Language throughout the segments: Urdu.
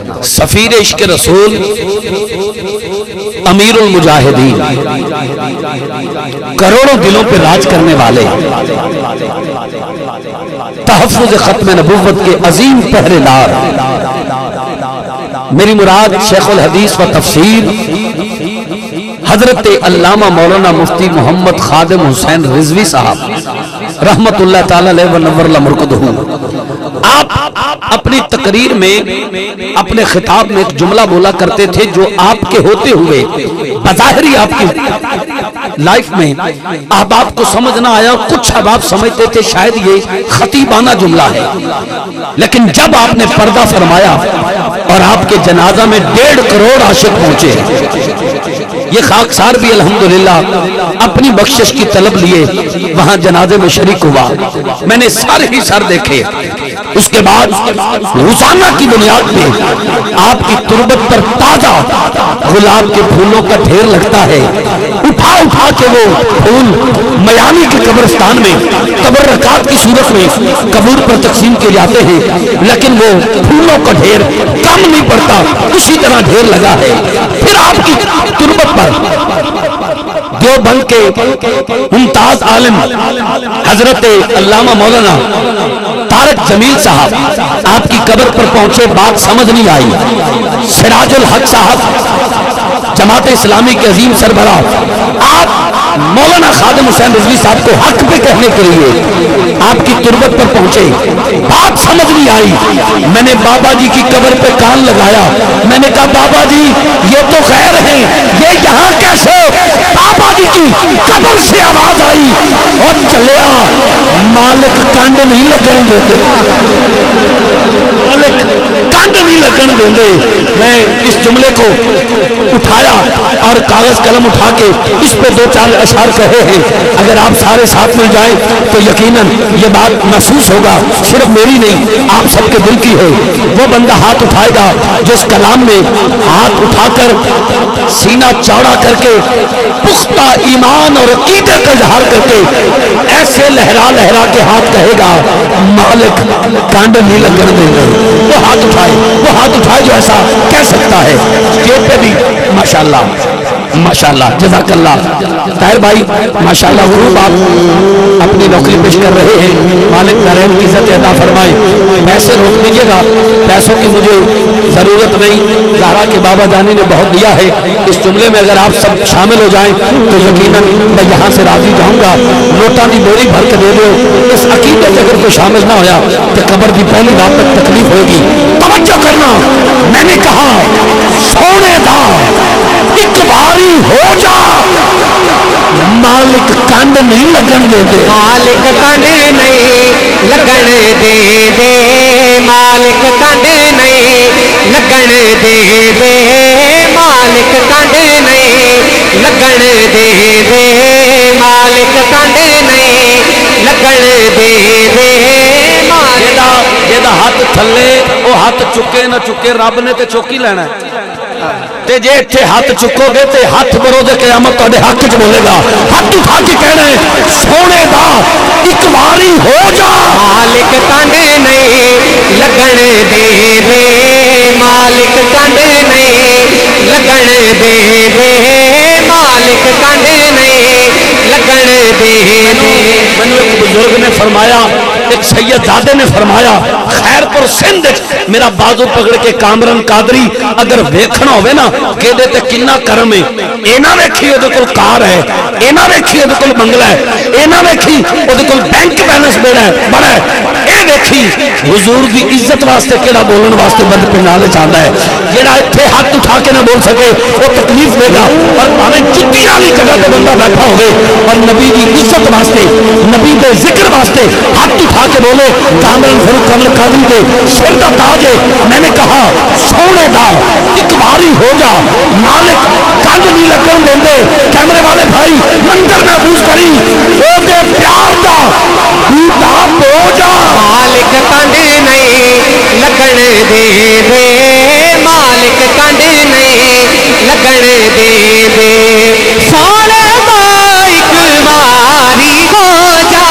سفیر عشق رسول، امیر المجاہدین، کروڑوں دلوں پہ راج کرنے والے، تحفظ ختم نبوت کے عظیم پہرے دار، میری مراد شیخ الحدیث و تفسیر حضرت علامہ مولانا مفتی محمد خادم حسین رضوی صاحب رحمت اللہ تعالی علیہ ونور اللہ مرکدہ۔ آپ اپنی تقریر میں، اپنے خطاب میں ایک جملہ بولا کرتے تھے جو آپ کے ہوتے ہوئے بظاہری آپ کی لائف میں احباب کو سمجھ نہ آیا، کچھ احباب سمجھتے تھے شاید یہ خطیبانہ جملہ ہے، لیکن جب آپ نے پردہ فرمایا اور آپ کے جنازہ میں 1.5 کروڑ عاشق پہنچے، یہ خاکسار بھی الحمدللہ اپنی بخشش کی طلب لیے وہاں جنازے میں شریک ہوا، میں نے سارے ہی سر دیکھے۔ اس کے بعد روزانہ کی بنیاد پہ آپ کی تربت پر تازہ گلاب کے پھولوں کا ڈھیر لگتا ہے، اٹھا اٹھا کے وہ پھول میامی کے قبرستان میں تبرکات کی صورت میں قبور پر تقسیم کیے جاتے ہیں، لیکن وہ پھولوں کا ڈھیر کم نہیں پڑتا، اسی طرح ڈھیر لگا ہے۔ پھر آپ کی تربت پر دیوبند کے ممتاز عالم حضرت علامہ مولانا طارق جمیل صاحب آپ کی قبر پر پہنچے، بات سمجھ نہیں آئی۔ سراج الحق صاحب جماعت اسلامی کے عظیم سربراہ آپ مولانا خادم حسین رضوی صاحب کو حق پہ کہنے کے لیے آپ کی تربت پر پہنچے، بات سمجھ نہیں آئی۔ میں نے بابا جی کی قبر پہ کان لگایا، میں نے کہا بابا جی یہ تو غیر ہیں، یہ یہاں کیسے؟ بابا جی کی قبر سے آواز آئی اور چلیا، مالک کانڈ نہیں لگن دیتے، مالک کانڈ نہیں لگن دیتے۔ میں اس جملے کو اٹھایا اور کاغذ قلم اٹھا کے اس پہ 2-4 اشعار کہے ہیں، اگر آپ سارے ساتھ مل جائیں تو یقیناً یہ بات محسوس ہوگا، صرف میری نہیں آپ سب کے دل کی ہے۔ وہ بندہ ہاتھ اٹھائے گا جس کلام میں ہاتھ اٹھا کر سینہ چوڑا کر کے پختہ ایمان اور عقیدے کا اظہار کر کے ایسے لہرا لہرا کے ہاتھ کہے گا، مالک کانڈ نہیں لگن دیں گے۔ وہ ہاتھ اٹھائے جو ایسا کہہ سکتا ہے۔ جیب پہ بھی ماشاءاللہ ماشاءاللہ جزاک اللہ طاہر بھائی، ماشاءاللہ غروب آپ اپنی نوکری پیش کر رہے ہیں، مالک نارین کی عزت عطا فرمائے۔ پیسے روک دیجیے گا، پیسوں کی مجھے ضرورت نہیں، زہرا کے بابا جانی نے بہت دیا ہے، اس جملے میں اگر آپ سب شامل ہو جائیں تو یقیناً میں یہاں سے راضی جاؤں گا۔ نوٹاں دی بوری بھر کے دے دو، اس عقیدے سے اگر کوئی شامل نہ ہویا تو قبر کی پہلی رات تک تکلیف ہوگی۔ توجہ کرنا، میں نے کہا سونے دا ایک باری ہو جا، مالک کانڈ نہیں لگن دے دے، مالک کانڈ نہیں لگن دے دے، مالک کانڈ نہیں لگن دے دے، مالک کانڈ نہیں لگن دے دے، مالک کانڈ نہیں لگن دے دے۔ جیدہ ہاتھ تھلے وہ ہاتھ چکے نہ چکے رب نے تے چوکی لینا ہے، تے جے اتھے ہاتھ چکو گے تے ہاتھ بروز قیامت تہاڈے حق وچ بولے گا۔ ہاتھ اٹھا کے کہنا ہے سونے دا ایک باری ہو جا، مالک کانڈ نہیں لگن دے دے، مالک کانڈ نہیں لگن دے دے، مالک کانڈ نہیں لگن دے دے۔ میں نے ایک بزرگ نے فرمایا، ایک سید زادے نے فرمایا، خیر پر سندھ میرا بازو پکڑ کے کامران قادری اگر ویکھنا ہوئے نا کہ دے تے کنہ کرم ہے، اینا ویکھی او دے کول کار ہے، اینا ویکھی او دے کول بنگلہ ہے، اینا ویکھی او دے کول بینک بیلنس بڑا ہے، اے ویکھی حضور دی عزت واسطے کیڑا بولن واسطے بند پنڈالے چاہتا ہے۔ جیڑا اتھے ہاتھ اٹھا کے نہ بول سکے وہ تکلیف دے گا، اور ہمیں جتی والی جگہ تے بندہ بیٹھا ہوئے اور نبی دی عزت واسطے، نبی دے ذکر واسطے ہاتھ اٹھا کے بولے کامران فاروق کامل قادری دے سر دا تاج ہے۔ میں نے کہا سونے دا ایک باری ہو جا، مالک کانڈ نہیں لگن دیندے۔ کیمرے والے بھائی منظر محفوظ کری، او دے پیار دا بوٹا ہو جا، مالک کانڈ نہیں لگن دے دے، مالک کانڈ نہیں لگن دے دے۔ سونے دا ایک باری ہو جا،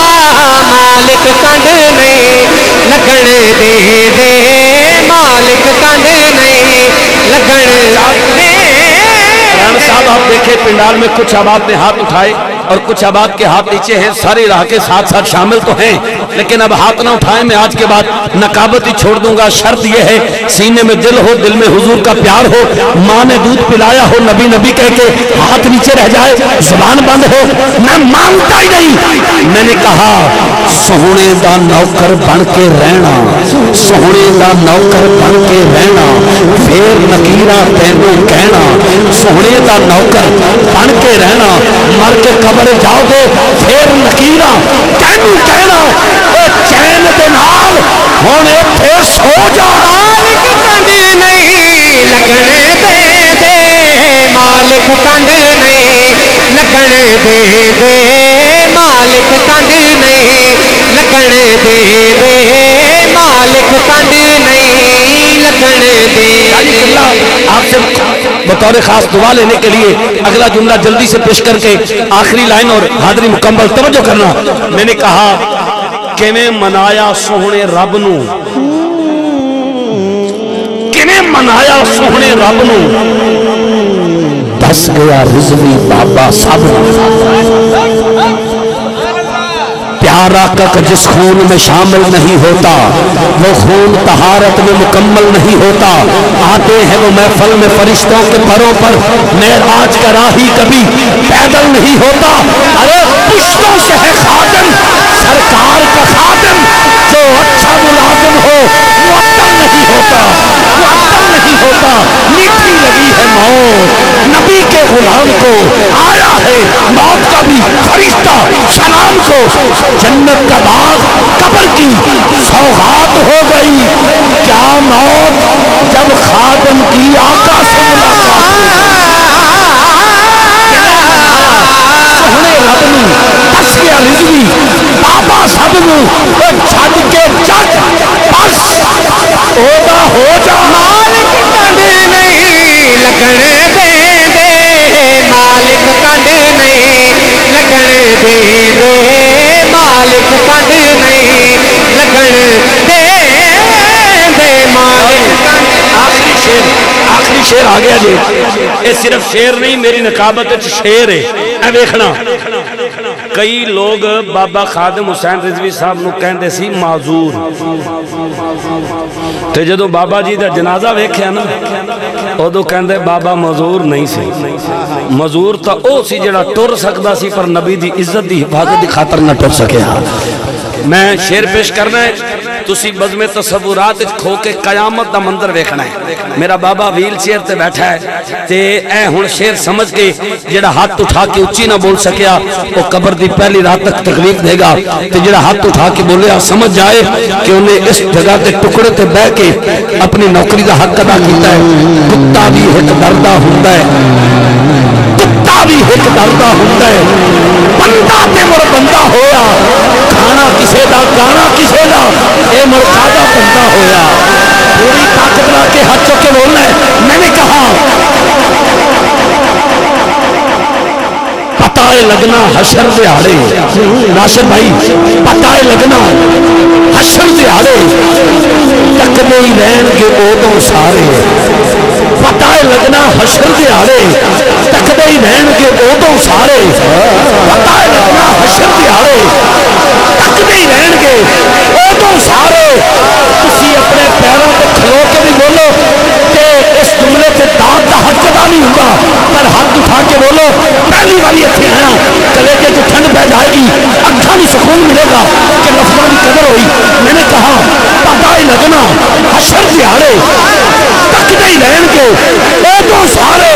مالک کانڈ نہیں لگن دے دے، مالک کانڈ نہیں صاحب آپ دیکھیں پنڈال میں کچھ احباب نے ہاتھ اٹھائے اور کچھ احباب کے ہاتھ نیچے ہیں، سارے راہ کے ساتھ ساتھ شامل تو ہیں، لیکن اب ہاتھ نہ اٹھائیں، میں آج کے بعد نقابت ہی چھوڑ دوں گا۔ شرط یہ ہے سینے میں دل ہو، دل میں حضور کا پیار ہو، ماں نے دودھ پلایا ہو، نبی نبی کہہ کے ہاتھ نیچے رہ جائے، زبان بند ہو، میں مانتا ہی نہیں۔ میں نے کہا سونے دا نوکر بن کے رہنا، سونے دا نوکر بن کے رہنا، پھر نکیرہ تینوں کہنا، سونے دا نوکر بن کے رہنا، مر کے قبر جاؤ گے پھر نکیرہ تینوں کہنا، اے چین دے نال ہن ایتھے سو جا، مالک کنڈ نہیں لگنے دے دے، مالک کنڈ نہیں لگنے دے دے، مالک کنڈ نہیں لگنے دے دے، مالک کنڈ نہیں لگنے دے۔ آپ سے بطور خاص دعا لینے کے لیے اگلا جملہ جلدی سے پیش کر کے آخری لائن اور حاضری مکمل توجہ کرنا۔ میں نے کہا کیویں منایا سوہنے رب نو، کیویں منایا سوہنے رب نو، دس گیا رضوی بابا سب پیارا کا جس خون میں شامل نہیں ہوتا وہ خون طہارت میں مکمل نہیں ہوتا۔ آتے ہیں وہ محفل میں فرشتوں کے پروں پر، معراج کا راہی کبھی پیدل نہیں ہوتا۔ ارے پشتوں سے ہے خادم سرکار کا خادم، جو اچھا ملازم ہو معطل نہیں ہوتا، معطل نہیں ہوتا۔ میٹھی لگی ہے موت نبی کے غلام کو، آیا ہے موت کا بھی فرشتہ سلام کو، جنت کا باغ قبر کی سوغات ہو گئی، کیا موت جب خادم کی آقا سے ملاقات سونے رب نو دس گیا رضوی بابا سب نو چھڈ کے جگ بس اودا ہو جا، مالک کنڈ نہیں لگنے دے دے، مالک کنڈ نہیں لگنے دے دے، مالک کنڈ نہیں لگنے دے دے، مالک آخری شیر آ گیا جی۔ یہ صرف شیر نہیں، میری نقابت شیر ہے، اے ویکھنا۔ کئی لوگ بابا خادم حسین رضوی صاحب نو کہندے سی معذور، تے جدو بابا جی دا جنازہ ویکھیا نا ادو کہندے بابا معذور نہیں سی، معذور تا او سی جڑا ٹر سکدا سی پر نبی دی عزت دی حفاظت دی خاطر نہ ٹر سکے۔ میں شیر پیش کرنا ہے، تسی بزم تصورات کھو کے قیامت دا منظر ویکھنا ہے۔ میرا بابا ویل چیئر تے بیٹھا ہے تے اے ہن شیر سمجھ کے جڑا ہاتھ اٹھا کے اچھی نہ بول سکیا وہ قبر دی پہلی رات تک تکلیف دے گا، تے جڑا ہاتھ اٹھا کے بولیا سمجھ جائے کہ انہیں اس جگہ تے ٹکڑے تے بہ کے اپنی نوکری دا حق ادا کیتا ہے۔ کتا بھی ایک دردہ ہوندا ہے، کتا بھی ایک دردہ ہوندا ہے، بندہ تے مر بندہ ہویا، کھانا کسے دا گانا کسے دا، اے مرتادہ بندہ ہویا۔ پوری طاقت لا کے ہاتھ چکے بولنا ہے۔ میں نے کہا پتہ لگنا حشر دیہاڑے، ناصر بھائی پتہ لگنا حشر دیہاڑے، تکدے ہی رہن کے ادوں سارے، پتہ لگنا حشر دیہاڑے، تکدے ہی رہن کے ادوں سارے، پتہ لگنا حشر دیہاڑے، تکدے ہی رہن کے ادوں سارے۔ تسی اپنے پیروں کو کھلو کے بھی بولو کہ اس جملے سے دانت کا حق ادا نہیں ہوگا، پر ہاتھ اٹھا کے بولو پہلی والی اتنے آیا کلے کے جو ٹھنڈ پہ جائے گی اکھاں بھی سکون ملے گا کہ لفظوں کی قدر ہوئی۔ میں نے کہا پتہ ہی لگنا حشر دیہاڑے، تکدے ہی رہن کے ادوں سارے،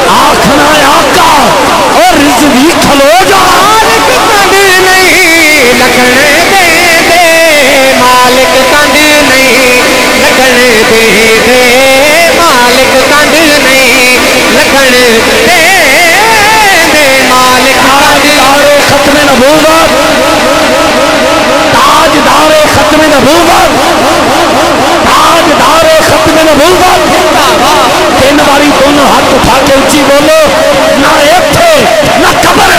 آخنا آقا اور رضوی کھلو جا، مالک کنڈ نہیں لگنے دے دے، مالک کنڈ نہیں لگنے دے دے، مالک کنڈ نہیں لگنے دے دے، مالک تاجدار ختم نبوت، تاجدار ختم نبوت، تاجدار ختم نبوت۔ تین باری دونوں ہاتھ اٹھا کے اچھی بولو، نہ ایتھے نہ قبر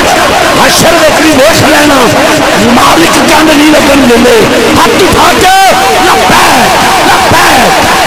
حشر دے قریب دیکھ لینا، مالک کنڈ نہیں لگن دے، ہاتھ اٹھا کے لبیک لبیک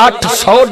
800